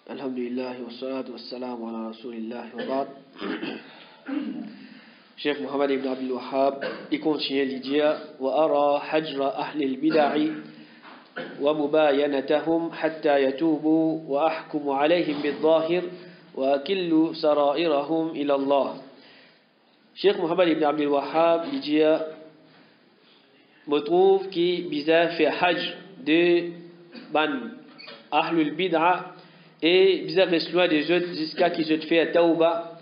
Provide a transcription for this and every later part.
Alhamdulillah wa salatu wa salam ala rasulillah wa ba'd. Cheikh Muhammad ibn Abdul Wahhab, il continue de dire wa ara hajra ahli al-bid'i wa mubayanatahum hatta yatubu wa ahkumu alayhim bil-zahir wa akillu sara'irahum ila Allah. Cheikh Muhammad ibn Abdul Wahhab, il dit me trouve qui bizarre fait hajj de ban ahlul bid'a et bizarre reste loin des autres jusqu'à qu'ils se fait tauba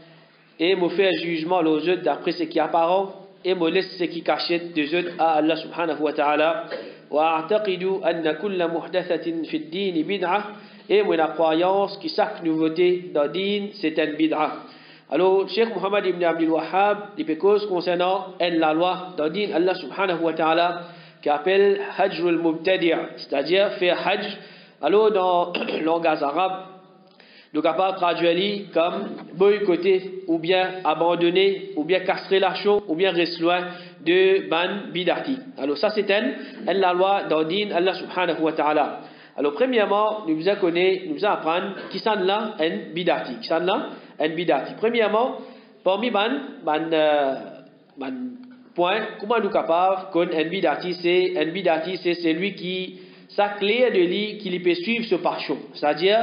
et me fait jugement aux autres d'après ce qui est apparent et me laisse ce qui cachette des autres à Allah subhanahu wa ta'ala wa a'taqidu anna kulla muhdathatin fi ad-din bid'ah et moi la croyance que chaque nouveauté dans le din c'est une bid'ah. Alors Cheikh Muhammad ibn Abdul Wahhab il peut cause concernant la loi dans le din Allah subhanahu wa ta'ala qui appelle hajrul mubtadi', c'est-à-dire faire hajj. Alors dans le langage arabe, nous sommes capables de traduire comme boycotter ou bien abandonner ou bien castrer la chose ou bien rester loin de ban bidati. Alors ça c'est la loi dans le din Allah subhanahu wa ta'ala. Alors premièrement, nous vous apprendre qui sont là un bidati. Qui sont là un bidati. Premièrement, parmi ban point, comment nous capables qu'on un bidati c'est celui qui sa clé de lui qui lui peut suivre ce parchon. C'est-à-dire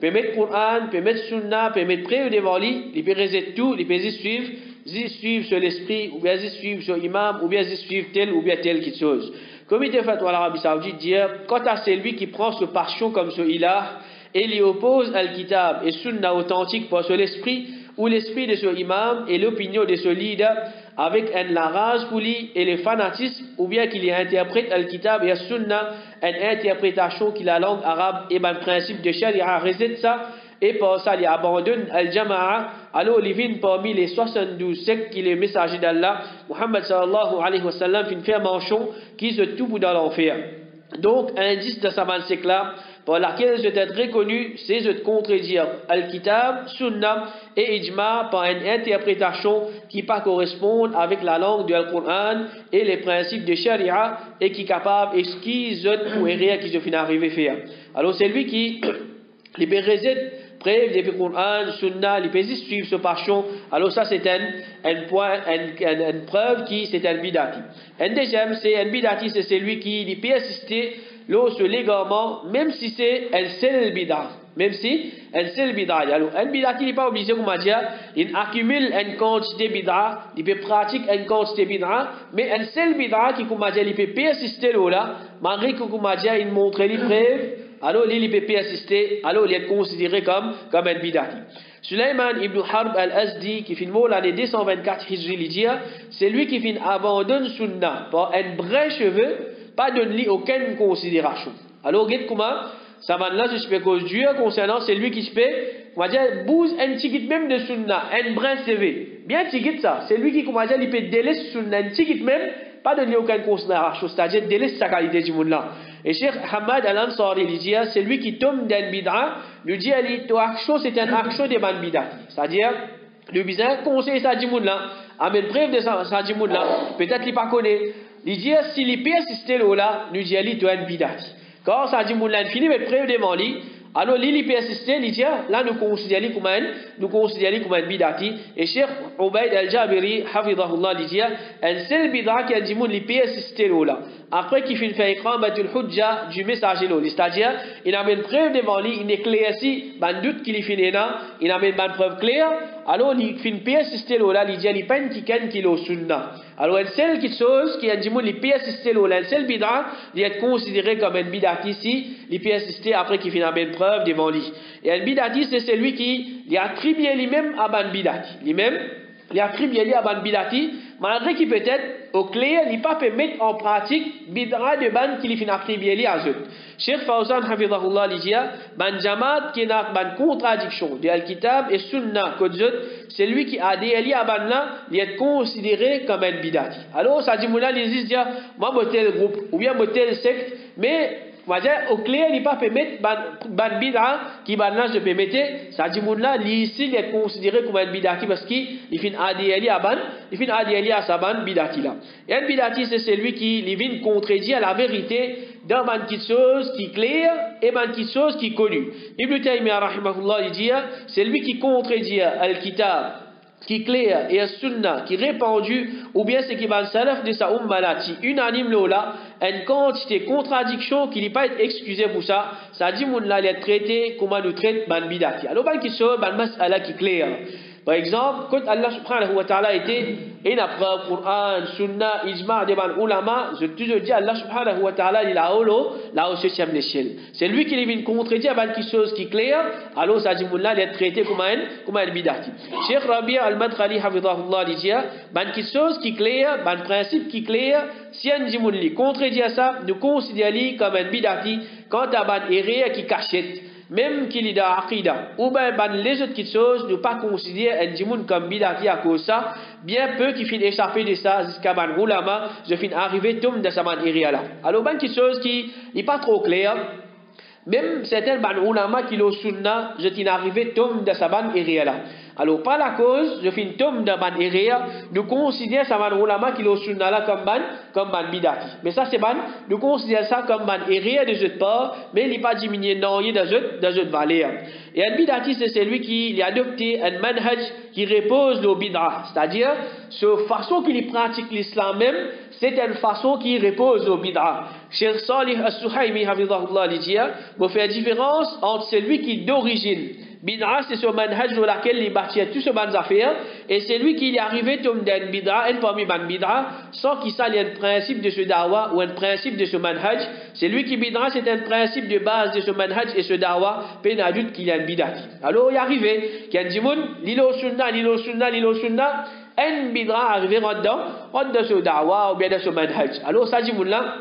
peut mettre Coran, peut mettre Sunna, peut mettre près devant lui, il peut résoudre tout, il peut suivre sur l'esprit, ou bien suivre sur imam, ou bien suivre tel ou bien telle quelque chose. Comme il était fait à l'Arabie Saoudite dire, quant à celui qui prend ce parchon comme celui-là, et lui oppose al-kitab et Sunna authentique pour l'esprit, ou l'esprit de ce imam et l'opinion de ce leader, avec un larage pour lui et le fanatisme, ou bien qu'il y interprète al-kitab et al-sunna, une interprétation qui la langue arabe et le principe de sharia réside ça, et pour ça il abandonne al-jama'a, alors il vient parmi les 72 sectes qui est le messager d'Allah, Muhammad sallallahu alayhi wa sallam, fin faire manchon, qui se trouve dans l'enfer. Donc, indice de sa secte là, pour laquelle je être reconnu, c'est de contredire Al-Kitab, Sunna et Ijma par une interprétation qui pas correspond avec la langue du Al-Qur'an et les principes de Sharia et qui est capable d'excuser pour erreur qui se finit arriver faire. Alors c'est lui qui libère preuve depuis Qur'an, Sunna, les pays suivent ce passion. Alors ça c'est un point, une preuve qui c'est un bidati. Un deuxième c'est un bidati, c'est celui qui peut assister sur l'égarement, même si c'est un seul bid'ah. Même si un seul bid'ah. Alors un bidati n'est pas obligé comme dire, il accumule une quantité bid'ah, il peut pratiquer une quantité bid'ah, mais un seul bid'ah qui comme dire, il peut persister là, malgré que comme dire, il montre les preuves. Alors il peut persister, alors il est considéré comme un bidati. Sulayman ibn Harb al-Azdi qui finit l'année 224 Hijri l'Idia, c'est lui qui finit abandonne Sunna par un vrai cheveu, pas donne-lui aucune considération. Alors regarde comment ça va là je peux cause Dieu concernant c'est lui qui se fait, on va dire bouse un ticket même de Sunna, un brin CV. Bien ticket ça, c'est lui qui comment dire il peut délaisser Sunna un ticket même, pas donner aucune considération, c'est-à-dire délaisser sa qualité du monde là. Et Cheikh Hamad Al-Ansari il dit c'est lui qui tombe dans le bid'a, lui dit ton action c'est un action de ban bid'a. C'est-à-dire le bizarre conseil ça du monde là, amène preuve de ça du monde là, peut-être il pas connaît. Il dit s'il y persiste là, lui dit il doit un bid'a. Quand ça du monde là fini met preuve devant lui, alors il persiste, il dit là nous considérons comme un bid'ati et Cheikh Ubayd Al-Jabiri hafidahullah il dit un seul bid'a qui a du monde il persiste là. Après qu'il finit faire iqamatul hujja du messager là, c'est-à-dire il amène preuve devant lui, il éclaircit ban doute qu'il finit là, il amène ban preuve claire, alors il finit persister là, il dit il pas une tiken qui le sunna. Alors une seule chose qui a du monde il persister là, une seule bid'a, il est considéré comme un bid'ati si il persister après qu'il finit amène preuve devant lui. Et un bid'ati c'est celui qui il attribue lui-même à ban bid'ati. Lui-même il attribue lui à ban bid'ati malgré qu'il peut-être au clair, il ne peut pas mettre en pratique bid'a de ban qui lui finit attribuer lui à eux. Cheikh Fawzan hafidahullah dit ban jamaat qui n'a ban contradiction de al-kitab et sunna que c'est lui qui a délié à ban là, il est considéré comme un bid'ati. Alors ça dit moula les disent moi mon tel groupe ou bien mon tel secte mais on va dire au clair il ne peut pas permettre ban bid'a qui ban là je peux mettre ça dit moula ici il est considéré comme un bid'ati parce qu'il finit adhérer à ban, il finit adhérer à sa ban bid'ati là. Et un bid'ati c'est celui qui vient contredire la vérité dans une petite chose qui est claire et une petite chose qui est connue. Ibn Taymiyyah rahimahullah il dit c'est lui qui contredit al-kitab qui est clair et al-sunnah qui est répandu ou bien c'est qui va le salaf de sa umma là unanime là une quantité de contradiction qui n'est pas être excusé pour ça ça dit mon là les traiter comment nous traite ban bidati alors ban qui soit ban mas'ala qui est clair. Par exemple, quand Allah subhanahu wa ta'ala était une preuve, Coran, Sunna, Ijma' des ulama, je te dis Allah subhanahu wa ta'ala il a là au 7e échelle. C'est lui qui vient contredire quelque chose qui est clair, alors ça dit là il est traité comme un bidati. Cheikh Rabi' al-Madkhali hafidhahullah dit quelque chose qui est clair, un principe qui est clair, si on dit contredire ça, nous considérons comme un bidati quant à un erreur qui cachette. Même qu'il est dans l'aqida, ou bien les autres choses, ne pas considérer un djimoun comme bidati à cause ça, bien peu qui finissent échapper de ça jusqu'à ban ulama, je finis arriver tout de sa manière là. Alors, quelque chose qui n'est pas trop clair, même certains ban ulama qui l'ont sunna, je finis arriver tout de sa manière là. Alors, par la cause, je finis tout de ban erreur, nous considérons sa ban ulama qui l'ont sunna là comme ban bidati. Mais ça, c'est ban, nous considérons ça comme ban erreur de cette part, mais il n'est pas diminué non, il est dans cette valeur. Et un bidati, c'est celui qui a adopté un manhaj qui repose le bid'a. C'est-à-dire, cette façon qu'il pratique l'islam même, c'est une façon qui repose au bid'a. Cheikh Salih As-Suhaimi, hafidhahullah, dit, il fait la différence entre celui qui est d'origine. Bid'a, c'est ce manhaj sur lequel il bâtit tout ce bonnes affaires, et c'est lui qui est arrivé comme d'un bid'a, un parmi ban bid'a, sans qu'il sache un principe de ce dawa ou un principe de ce manhaj. C'est lui qui bid'a, c'est un principe de base de ce manhaj et ce dawa, peine adulte qu'il y a un bid'ati. Alors, il est arrivé, qu'il y a un djimoun, l'ilo sunna, un bid'a arrivé là-dedans ce dawa ou bien dans ce manhaj. Alors, ça djimoun là,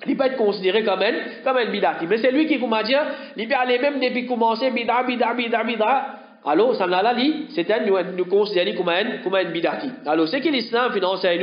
il peut être considéré comme un bidati. Mais c'est lui qui, comment dire, il peut aller même depuis commencer bid'a. Alors, ça là, c'est nous considérer comme un bidati. Alors, c'est que l'islam finance à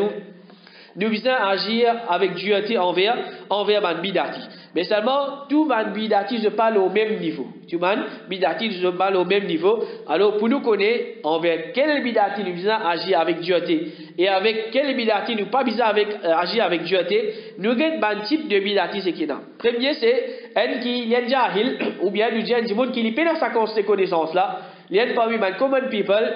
nous visons à agir avec dureté envers ban bidati. Mais seulement, tout ban bidati, je parle au même niveau. Tout ban bidati, je parle au même niveau. Alors, pour nous connaître envers quel bidati nous visons à agir avec dureté et avec quel bidati nous pas besoin agir avec dureté, nous avons un type de bidati c'est qui là. Premier, c'est un qui est jahil, ou bien nous disons du monde qui n'est pas dans sa connaissance là. Il y a parmi les common people,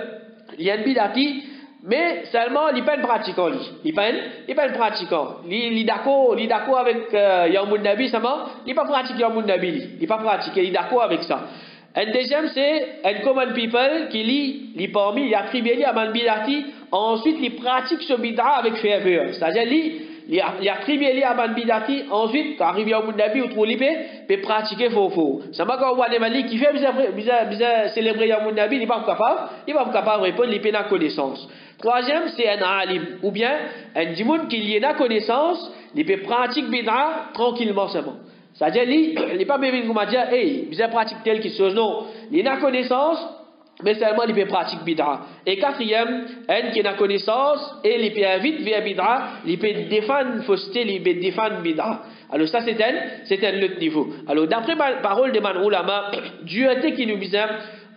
il y a un bidati. Mais seulement, il n'est pas un pratiquant. Il n'est pas un pratiquant. Il est d'accord avec Yamoun Nabi, seulement, il n'est pas pratiqué Yamoun Nabi. Il n'est pas pratiqué, il est d'accord avec ça. Un deuxième, c'est un common people qui lit parmi, il attribue à man bidati, ensuite il pratique ce bid'a avec ferveur. C'est-à-dire, il attribue à man bidati, ensuite, quand arrive Yamoun Nabi ou trop lipé, peut pratiquer faux. Ça m'a quand on voit des mali qui fait bizarre célébrer Yamoun Nabi, il n'est pas capable de répondre, il n'a pas connaissance. Troisième, c'est un alim, ou bien un djimoun qui y a connaissance, il peut pratiquer bid'a tranquillement seulement. C'est-à-dire, il n'est pas bien comme dire, hey, vous pratique telle chose, non. Il a connaissance, mais seulement il peut pratiquer bid'a. Et quatrième, un qui a connaissance, et il peut inviter vers bid'a, il peut défendre fausseté, il peut défendre bid'a. Alors ça, c'est un autre niveau. Alors, d'après la parole de man ulama, Dieu qui nous dit,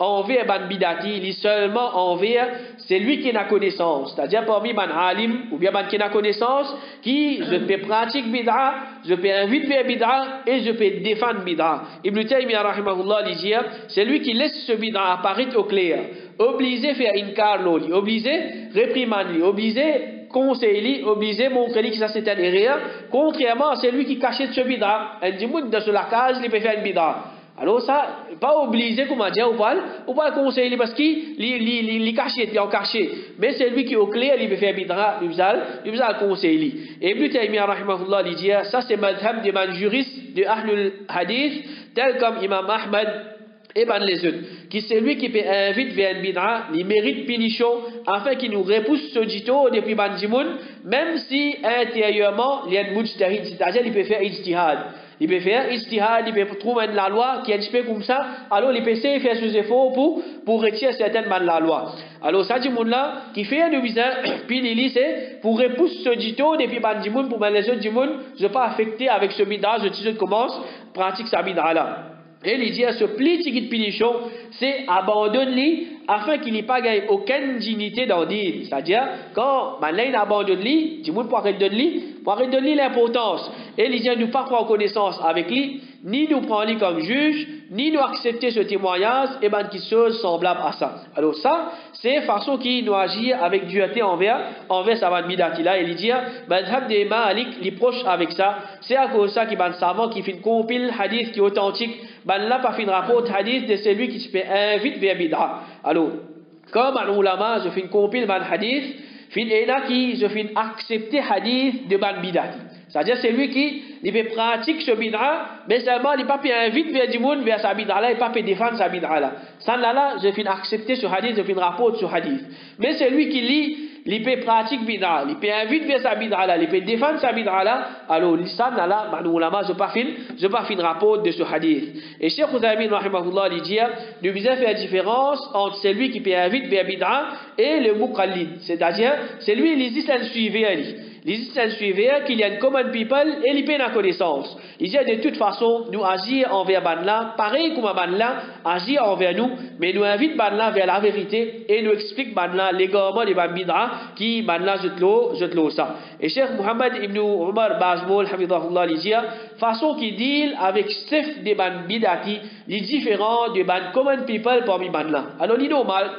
envers ban bidati, il est seulement envers celui qui a connaissance, c'est-à-dire parmi ban alim ou bien ban qui a connaissance, qui je peux pratiquer bid'a, je peux inviter vers bid'a et je peux défendre bid'a. Ibn Taymiyyah rahimahullah dit, c'est lui qui laisse ce bid'a apparaître au clair, obligé faire inkar l'oli, obligé réprimander, obligé conseiller, obligé montrer que ça c'est un erreur, contrairement à celui qui cachait ce bid'a. Un djimoun dans la case, il peut faire une bid'a. Alors ça, pas obligé, comment dire, ou pas conseiller parce qu'il cache, il est en caché. Mais c'est lui qui est au clair, il veut faire bid'a, il veut conseiller. Et Ibn Taymiyyah rahimahullah il dit, ça c'est madhab des juristes de Ahlul Hadith, tel comme Imam Ahmad et les autres, qui c'est lui qui peut inviter vers une bid'a, il mérite punition, afin qu'il nous repousse ce dito depuis ban djimoun, même si intérieurement, il y a un mujtahid, c'est-à-dire il peut faire ijtihad. Il peut faire ijtihad, il peut trouver la loi qui est un petit peu comme ça, alors il peut essayer de faire ses efforts pour retirer certainement la loi. Alors ça, djimoun là, qui fait un bizarre, puis il lit, c'est pour repousser ce dito depuis ban djimoun, pour les autres djimoun, je ne pas affecté avec ce bid'a, je commence, pratique sa bid'a là. Et il dit à ce petit punition, c'est abandonne-lui afin qu'il n'ait pas gagné aucune dignité dans le din. C'est-à-dire, quand il abandonne-lui, du monde pour arrêter de lui l'importance. Et il dit à nous pas prendre connaissance avec lui, ni nous prendre lui comme juge, ni nous accepter ce témoignage, et ben qui chose semblable à ça. Alors ça, c'est façon qui nous agit avec dureté envers sa bidati là. Et il dit, madhab des Malik, les proches avec ça, c'est à cause de ça qu'il y a un savant qui fait une compile hadith qui est authentique, ben là pas fait une rapport hadith de celui qui se fait invite vers bid'a. Alors, comme un ulama, je fais une compile ban hadith, fin ena qui je fais accepter hadith de ban bidati. C'est-à-dire c'est lui qui il fait pratique ce bid'a, mais seulement il pas peut inviter vers du monde vers sa bid'a là, il pas peut défendre sa bid'a là. Ça là, je fais accepter ce hadith, je fais rapport sur hadith. Mais c'est lui qui lit, il peut pratique bid'a, il peut inviter vers sa bid'a là, il peut défendre sa bid'a là. Alors ça là, man ulama je pas fin rapport de ce hadith. Et Cheikh Ouzaymin rahimahullah il dit, nous devons faire la différence entre celui qui peut inviter vers bid'a et le muqallid. C'est-à-dire, c'est lui il existe un suiveur. Les Israéliens suivaient qu'il y a une common people et ils paient la connaissance. Il dit de toute façon, nous agir envers Banla, pareil comme Banla, agir envers nous, mais nous invite Banla vers la vérité et nous explique Banla l'égarement des Bambidra qui Banla jette l'eau ça. Et Cheikh Mohammed ibn Omar Bazmoul, Hafidahullah, il dit, façon qui deal avec chef des Bambidati, les différents des Ban common people parmi Banla. Alors, il est normal.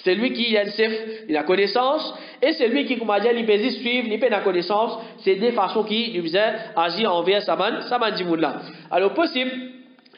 C'est lui qui a une chef, il a connaissance, et c'est lui qui, comme a dit, il peut suivre, il peut la connaissance, c'est des façons qui lui faisaient agir envers sa dimoun là. Alors, possible,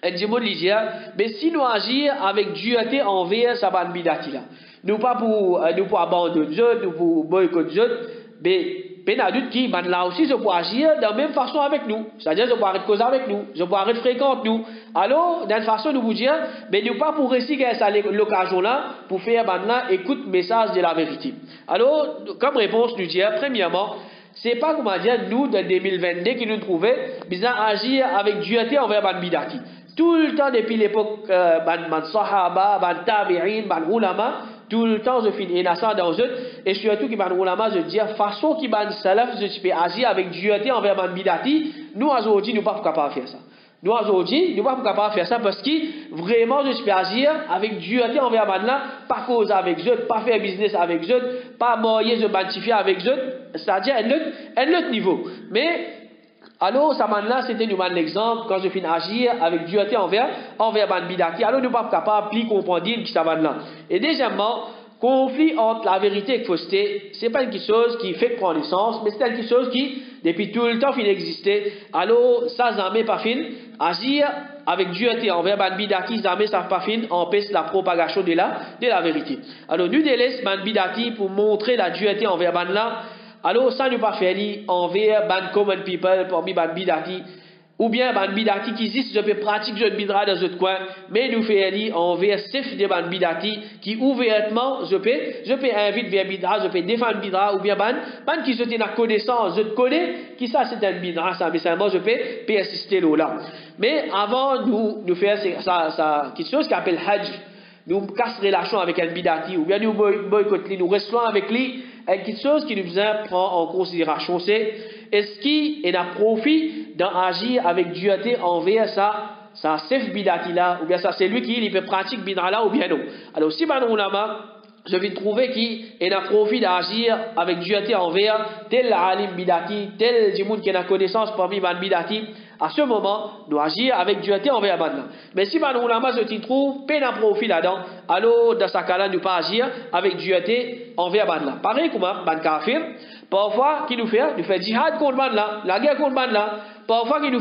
un dimoun lui dit, mais si nous agir avec dureté envers sa bidati là, nous pas pour abandonner Dieu, nous pour boycotter Dieu, mais adulte qui, là aussi, je peux agir de la même façon avec nous. C'est-à-dire, je peux arrêter de causer avec nous, je peux arrêter de fréquenter nous. Alors, d'une façon, nous vous dire, mais nous pas pour réussir à l'occasion là, pour faire maintenant, écoute le message de la vérité. Alors, comme réponse, nous dire, premièrement, c'est pas, comment dire, nous, de 2022, qui nous trouvons, mais agir avec dureté envers Ban Bidati. Tout le temps, depuis l'époque, Ban Sahaba, Ban Tabi'in, Ban Ulama, tout le temps, je finis innocent dans eux, et surtout, qui m'a ulama, je dis, façon qui m'a salaf, je peux agir avec dureté envers Ban Bidati, nous, aujourd'hui, nous ne sommes pas capables de faire ça. Nous, aujourd'hui, nous ne sommes pas capables de faire ça parce que, vraiment, je peux agir avec dureté envers Ban là, pas cause avec eux, pas faire business avec eux, pas moyen de m'identifier avec eux, c'est-à-dire, un autre niveau. Mais, alors, ça là, c'était nous l'exemple, quand je finis agir avec dureté envers Ban Bidati. Alors, nous ne sommes pas capables de comprendre qui ça là. Et deuxièmement, conflit entre la vérité et la fausseté, c'est pas quelque chose qui fait prendre naissance, mais c'est quelque chose qui, depuis tout le temps, il existait. Alors, ça, jamais pas fin, agir avec dureté envers Ban Bidati, jamais ça pas fin, empêche la propagation de la vérité. Alors, nous délaissons Ban Bidati pour montrer la dureté envers Ban là. Alors, ça nous pas fait envers Ban Common People, parmi Ban Bidati, ou bien Ban Bidati qui existe, je peux pratiquer je bidra dans ce coin, mais nous fait envers chef de Ban Bidati qui ouvertement, je peux inviter vers bidra, je peux défendre bidra, ou bien ban qui se tient à connaissance, je connais, qui ça c'est un bidra, ça, mais seulement je peux assister là. Mais avant nous faire ça, quelque chose qui appelle Hajj, nous casse relation avec un bidati, ou bien nous boycotter, nous restons avec lui, quelque chose qui nous prend en considération, c'est est-ce qu'il est à profit d'agir avec dureté envers sa chef bidati là, ou bien ça c'est lui qui il peut pratiquer bidra là, ou bien non. Alors si Ban Ulama, je vais trouver qu'il est à profit d'agir avec dureté envers tel alim bidati, tel djimoun qui a connaissance parmi Ban Bidati, à ce moment, nous agir avec dureté envers Ban là. Mais si Ban Ulama se trouve peine à profit là-dedans, alors dans ce cas-là, nous pas agir avec dureté envers Ban là. Pareil comme Ban Kafir, parfois, qui nous fait djihad contre Ban là, la guerre contre Ban là. Parfois, qui nous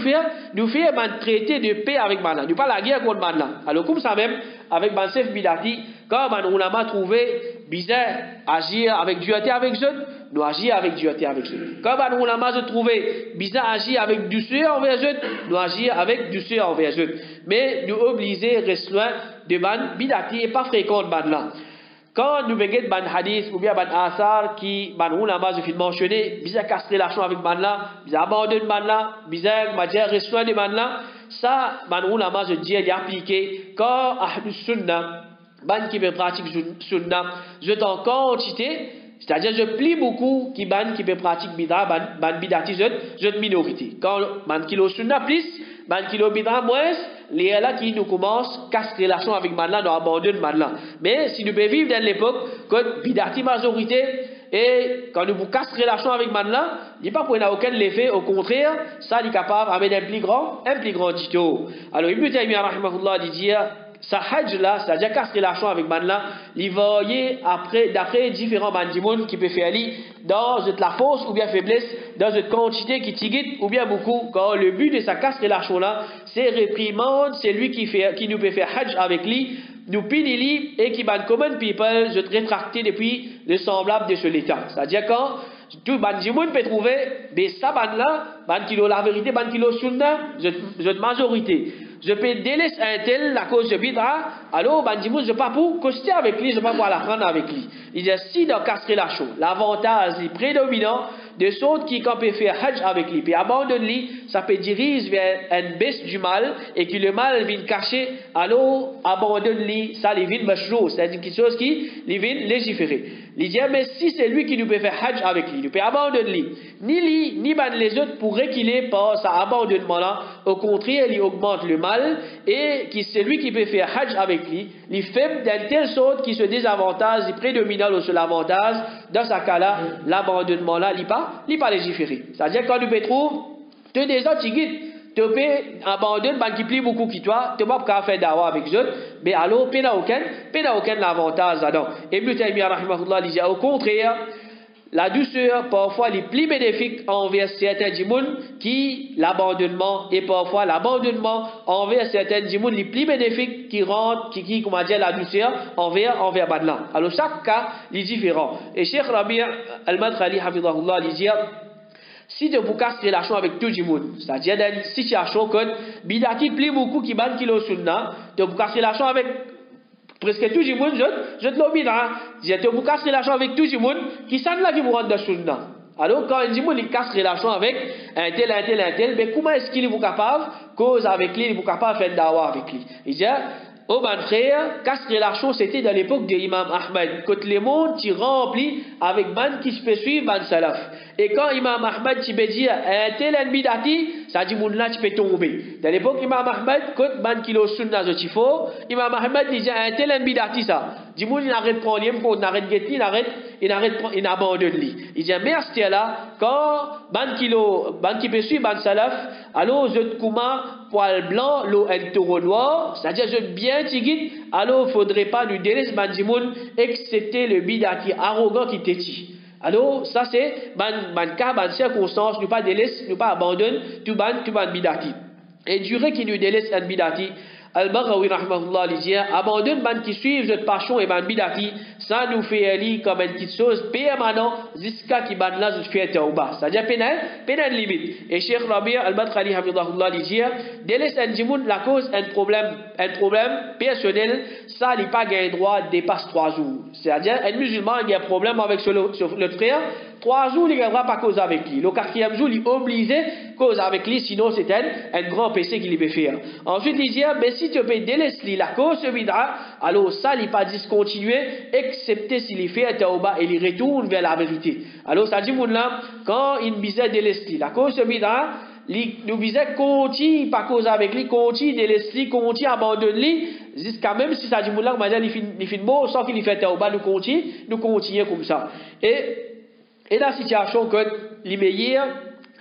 fait un traité de paix avec Ban là. Nous pas la guerre contre Ban là. Alors, comme ça même, avec Ban Sef Bidati, quand Ban Ulama trouvé bizarre agir avec dureté avec eux, nous agir avec dureté avec eux. Quand Ban Ulama se trouvait bizarre agir avec douceur envers eux, nous agir avec douceur envers eux. Mais nous obliger rester loin de Ban Bidati et pas fréquenter Ban là. Quand nous regardons ban hadith ou bien ban asar qui ban ulama je viens mentionner, bizarre casser relation avec ban là, bizarre abandonner ban là, bizarre matière restreint de ban là, ça ban ulama je dis il est appliqué quand ahlus sunna ban qui veut pratiquer sunna, je en quantité, c'est-à-dire je plie beaucoup qui ban qui veut pratiquer bid'a ban bid'ati je minorité. Quand ban kilo sunna plus ban kilo bidra moins, les là qui nous commence casse relation avec man-là, nous abandonne man-là. Mais si nous pouvons vivre dans l'époque, quand bidati majorité, et quand nous vous casse relation avec man-là, il n'est pas pour aucun effet, au contraire, ça il est capable d'amener un plus grand dito. Alors Ibn Taymiyyah rahimahullah dit sa hajj là, c'est-à-dire casse relation avec man-là, il voyait après d'après différents bandimons qui peuvent faire dans la force ou bien faiblesse, dans une quantité qui tigite ou bien beaucoup, quand le but de sa casse relation là, c'est réprimande, c'est lui qui nous peut faire hajj avec lui, nous pinili et qui ban common people, je te rétracter depuis le semblable de ce l'état. C'est-à-dire quand tout bandimon peut trouver, mais ça ban là, ban kilo la vérité, ban kilo sunna, je majorité. Je peux délaisser un tel la cause de bidra, alors bandimou je ne pas pour coster avec lui, je ne pas pour l'apprendre avec lui. Il dit si dans casser la chose, l'avantage prédominant de ceux qui quand peut faire hajj avec lui, puis abandonne lui, ça peut diriger vers une baisse du mal et que le mal vient cacher, alors abandonne lui, ça les vient mashro, c'est quelque chose qui les vient légiférer. Il dit mais si c'est lui qui nous peut faire hajj avec lui, nous peut abandonner lui, ni lui ni ban les autres pour réquiler par sa abandonnement là, au contraire il augmente le mal et qui c'est lui qui peut faire hajj avec lui, il faible d'une telle sorte qui se désavantage, il prédominant sur l'avantage, dans ce cas-là, l'abandonnement là, il pas légiféré. C'est-à-dire quand nous trouve, tu as des autres qui guident, tu peux abandonner, qui plie beaucoup qui toi, tu ne peux pas faire d'awa avec eux, mais alors, tu n'as aucun avantage là-dedans. Et Ibn Taymiyyah rahimahullah dit au contraire, la douceur, parfois, les plus bénéfiques envers certains djimoun qui l'abandonnement, et parfois l'abandonnement envers certains djimoun les plus bénéfiques qui rendent, comment dire, la douceur envers Badlan. Alors, chaque cas est différent. Et Cheikh Rabi' al-Madkhali, hafidahullah, dit si tu vous casses relation avec tout djimoun, c'est-à-dire dans une situation que bidati plie beaucoup qui ban kilo sunna, tu vous casses relation avec presque tout le monde, je te l'oblige, je te vous casse relation avec tout le monde, qui s'en là qui vous rend de sunna. Alors, quand un djimoun il casse relation avec un tel, mais comment est-ce qu'il est vous capable, cause avec lui, il est vous capable de faire dawa avec lui? Il dit, oh ben frère, casse relation, c'était dans l'époque de Imam Ahmed, quand le monde qui rempli avec ban qui se peut suivre ban salaf. Et quand Imam Ahmed tu peux dire un tel bidati, ça dit moun là tu peux tomber. Dans l'époque Imam Ahmed, quand ban kilo sunna zo tifo, Imam Ahmed disait un tel bidati ça. Dit moun il arrête prendre il arrête guetter, il abandonne lui. Il dit merci là quand ban qui peut suivre ban salaf, alors je te kouma poil blanc, l'eau un taureau noir, c'est-à-dire je bien tigit, alors faudrait pas nous délaisser ban dimoun excepté le bidati arrogant qui t'étit. Alors, ça c'est cas, circonstance, nous pas délaisse, nous pas abandonne, tout ban bidati. Et durée qui nous délaisse un bidati, Al-Baghawi rahimahullah dit abandonne ban qui suivent notre passion et ban bidati, ça nous fait aller comme une petite chose permanente jusqu'à qui ban là je fais tauba. C'est-à-dire pénal limite. Et Cheikh Rabi' al-Madkhali rahimahullah dit délaisse un djimoun la cause un problème personnel, ça n'est pas gain droit dépasse 3 jours. C'est-à-dire un musulman il a un problème avec le frère, 3 jours, il ne gagnera pas cause avec lui. Le 4e jour, il est obligé cause avec lui, sinon c'est un grand péché qu'il peut faire. Ensuite, il dit, mais si tu peux délaisser la cause de bid'a, alors ça, il n'est pas discontinué, excepté s'il fait un tauba et il retourne vers la vérité. Alors, ça dit, là, quand il bisait délaisser la cause de bid'a, nous bisait continue pas cause avec lui, continue délaisser, continue abandonner, jusqu'à même si ça dit, là, il fait beau, sans qu'il fait tauba, nous continuons comme ça. Et la situation que les meilleurs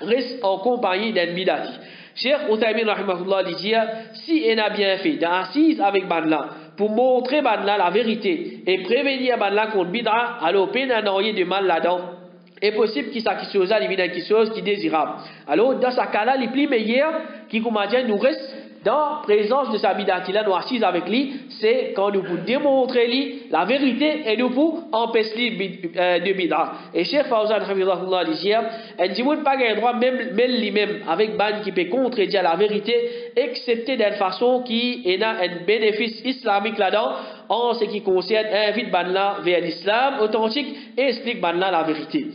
restent en compagnie d'un bidati. Cheikh Uthaymin rahimahullah dit si on a bien fait d'assise avec Banla pour montrer Banla la vérité et prévenir Banla contre bidra, alors peine à n'envoyer de mal là-dedans. Est possible qu'il s'acquitte chose là, il y a quelque chose qui est désirable. Alors dans ce cas-là, les plus meilleurs qui comment dire nous restent dans la présence de sa bidati là, nous assises avec lui, c'est quand nous vous démontrer lui la vérité et nous pour empêcher de bid'a. Et Cheikh Fawzan Hafizahullah dit un djimoun pas gain droit même lui-même avec ban qui peut contredire la vérité, excepté d'une façon qui a un bénéfice islamique là-dedans, en ce qui concerne invite ban là vers l'islam authentique et explique ban là la vérité.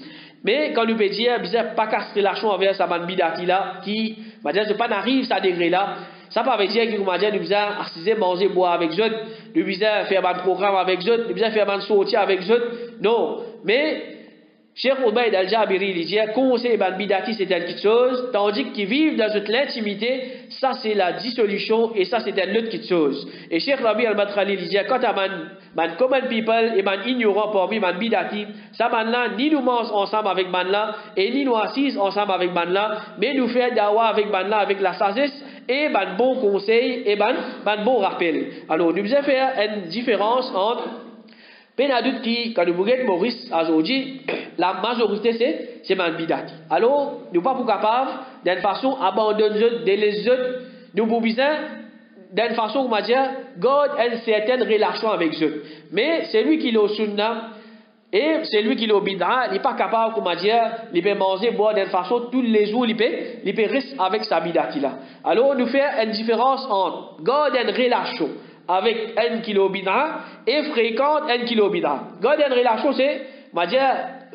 Mais quand nous peut dire, pas casser relation envers sa ban bidati là, qui, je pas n'arrive à ce degré là, ça pas veut dire que nous assiser, manger, boire avec eux, nous faire un programme avec eux, nous faire un sortir avec eux. Non. Mais, Cheikh Ubaid al-Jabiri il dit conseil ban bidati c'est quelque chose, tandis qu'ils vivent dans l'intimité, ça c'est la dissolution et ça c'est une autre chose. Et Cheikh Rabi al-Madkhali il dit quand à man common people et man ignorant parmi man bidati, ça man là ni nous mange ensemble avec man là et ni nous assise ensemble avec man là, mais nous faire dawa avec man là avec la sagesse et ban bon conseil et ban bon rappel. Alors nous devons faire une différence entre Penadout qui, quand nous regardons Maurice aujourd'hui, la majorité c'est man bidati. Alors, nous pas capables d'une façon abandonner les autres, nous pouvons besoin d'une façon, on va dire, God a une certaine relation avec eux. Mais c'est lui qui est au sunna et c'est lui qui est au bid'a, il n'est pas capable, on va dire, il peut manger, boire d'une façon tous les jours, il peut rester avec sa bidati là. Alors, nous faisons une différence entre God a une relation avec un kilo bid'a et fréquente un kilo bid'a. God a une relation, c'est, on va dire,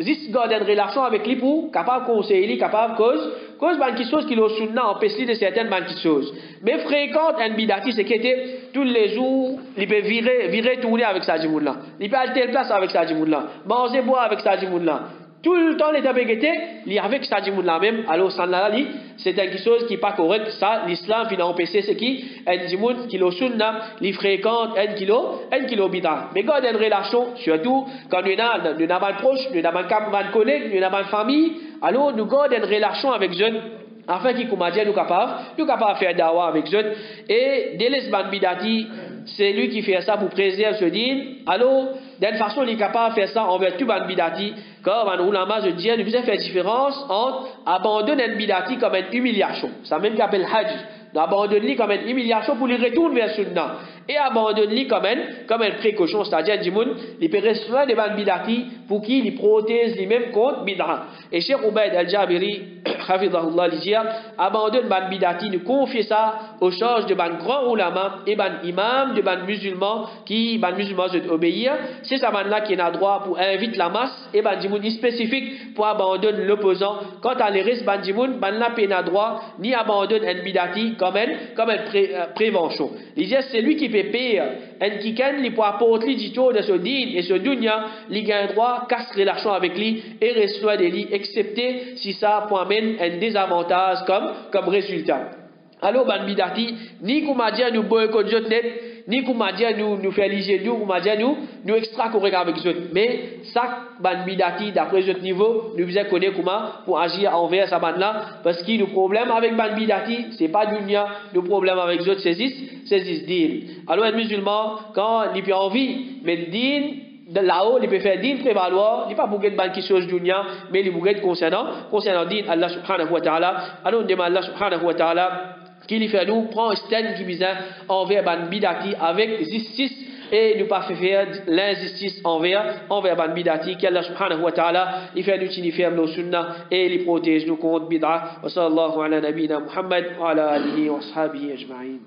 juste God a une relation avec lui pour capable conseiller, capable cause ban qui chose qui le sunna empêche de certaines ban qui choses. Mais fréquente un bidati, c'est qu'il était tous les jours, il peut virer tourner avec sa djimoun là. Il peut aller telle place avec sa djimoun là. Manger, boire avec sa djimoun là. Tout le temps, les tabéguetés, il y avait que ça dit là même. Alors, ça là, c'est quelque chose qui n'est pas correct. Ça, l'islam, finalement, PC, c'est qui? Un dimoun qui le sunna, il fréquente un kilo bida. Mais quand il y a une relation, surtout, quand nous avons un proche, nous avons un collègue, nous avons une famille, alors nous gardons une relation avec jeunes. Afin qu'ils nous capables de faire dawa avec eux. Et Deles Ban Bidati, c'est lui qui fait ça pour préserver ce din. Alors, d'une façon, il est capable de faire ça envers tout Ban Bidati. Comme un ulama, je dis, nous faisons faire différence entre abandonner un Bidati comme une humiliation. Ça même qu'appelle Hajj. Abandonner comme une humiliation pour lui retourner vers Sunna. Et abandonner comme une précaution. C'est-à-dire, il peut rester loin de Ban Bidati pour qu'il protège lui-même contre Bid'a. Et Cheikh Ubaid al-Jabiri, Hafidahullah, il dit, abandonne Ban Bidati, nous confie ça aux charges de Ban grand ulama et Ban imam de Ban musulmans qui, Ban musulmans, se obéir. C'est ça Ban là qui a droit pour inviter la masse et Ban Dimoun spécifique pour abandonner l'opposant. Quant à les risques Ban Dimoun, Ban là n'a droit ni abandonne un Bidati comme une prévention. Il dit, c'est lui qui peut payer un kiken, il peut apporter du tout de ce din et ce dunya, il gagne droit, casse relation avec lui et reçoit des lits, excepté si ça peut amener un désavantage comme résultat. Alors, Ban Bidati, ni qu'on m'a dit nous boycotter net, ni qu'on m'a dit nous faire liger nous, qu'on m'a dit nous extra correct avec eux. Mais ça, Ban Bidati, d'après notre niveau, nous devons connaître comment pour agir envers sa bande là, parce que le problème avec Ban Bidati, c'est pas dunya, le problème avec eux, c'est din. Alors, un musulman, quand il a envie, mais din, de là-haut, il peut faire din prévaloir, il n'est pas pour qu'il y ait chose dunya, mais il peut concernant din Allah subhanahu wa ta'ala. Alors, on demande Allah subhanahu wa ta'ala qu'il fait nous prend un stand qui vise envers Ban Bidati avec justice et nous pas faire l'injustice envers Ban Bidati qu'Allah subhanahu wa ta'ala il fait nous signifier nos sunnah et il protège nous contre bid'a wa sallallahu ala nabina Muhammad wa ala alihi wa ashabihi ajma'in.